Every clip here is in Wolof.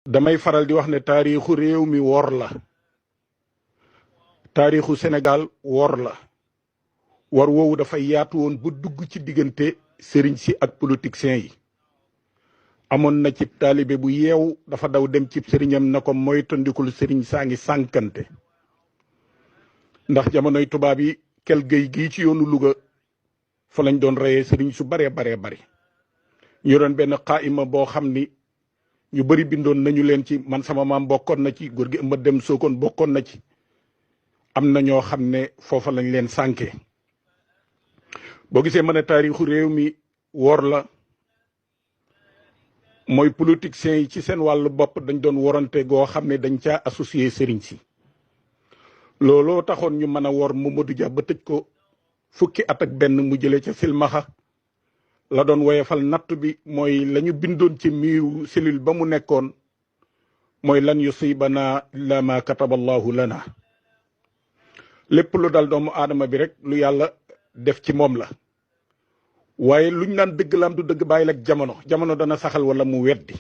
damay faral di wax ne taarixu réew mi wor la taarixu Sénégal wor la war woowu dafay yaatu woon bu dugg ci diggante sëriñ si ak politiciens yi amoon na ci taalibe bu yeew dafa daw dem ci sëriñam na ko moytandikul sëriñ saa ngi sànkante ndax jamonoy tubaab yi kel géy gii ci yoonu Louga fa lañ doon reyee sëriñ su baree bari ñu doon benn xaayima boo xam ni ñu bëri bindoon nañu leen ci man sama maam bokkoon na ci góor gi ëmba dem sookoon bokkoon na ci am na ñoo xam ne foofa lañ leen sànke boo gisee mën a taarixu réew mi wor la mooy politiciens yi ci seen wàllu bopp dañ doon worante goo xam ne dañ caa associé sëriñ si looloo taxoon ñu mën a wor Mamadou Dia ba tëj ko fukki at ak benn mu jëlee ca silmaxa la doon woyefal natt bi mooy la ñu bindoon ci miiru cellule ba mu nekkoon mooy lan yusibana illa ma kataballahu lana lépp lu dal doomu aadama bi rek lu yàlla def ci moom la waaye luñ naan dëgg laam du dëgg bàyyi lak jamono dana saxal wala mu weddi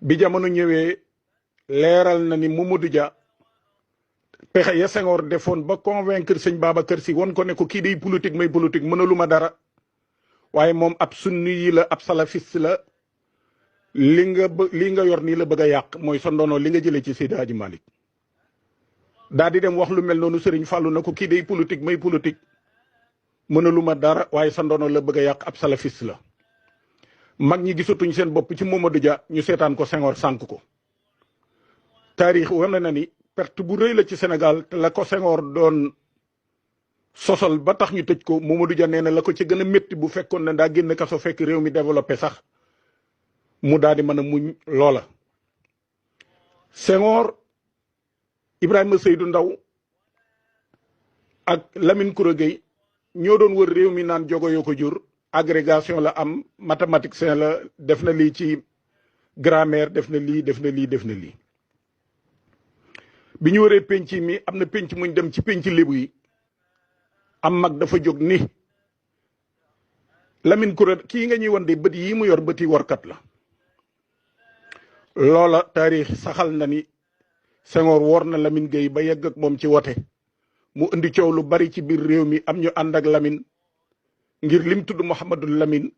bi jamono ñëwee leeral na ni Mamadou Dia pexe ya Senghor defoon ba convaincre sëñ Babacar Sy won ko ne ko kii day politique may politique mënaluma dara waaye moom ab sunni yi la ab salafiste la li nga yor nii la bëgg a yàq mooy sa ndono li nga jëlee ci Seydi Hadji Malick daa di dem wax lu mel noonu Serigne Fallou na ko kii day politique may politique mënaluma dara waaye sa ndono la bëgg a yàq ab salafiste la mag ñi gisatuñ seen bopp ci Mamadou Dia ñu seetaan ko Senghor sànk ko taarix wane na ni perte bu rëy la ci Sénégal te la ko Senghor doon sosol ba tax ñu tëj ko Mamadou Dia nee na la ko ci gën a métti bu fekkoon ne daa génn kaso fekk réew mi développé sax mu daal di mën a muñ loola. Senghor Ibrahima Seydou Ndaw ak Lamine Koura Gueye ñoo doon wër réew mi naan jogo yoo ko jur agrégation la am mathématicien la def na lii ci grammaire def na lii bi ñu waree penc mi am na penc muñ dem ci penc lébu yi am mag dafa jóg ni Lamine Koura kii nga ñuy wan de bët yi mu yor bëti warkat la loola taarix saxal na ni Senghor wor na Lamine Gueye ba yegg ak moom ci wote mu indi coow lu bari ci biir réew mi am ñu ànd ak Lamine ngir lim tudd Mouhamadou Lamine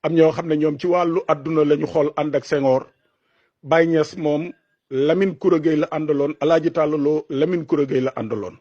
am ñoo xam ne ñoom ci wàllu àdduna la ñu xool ànd ak Senghor Baye Niass moom Lamine Koura Gueye la àndaloon Alaaji Tàllaloo Lamine Koura Gueye la àndaloon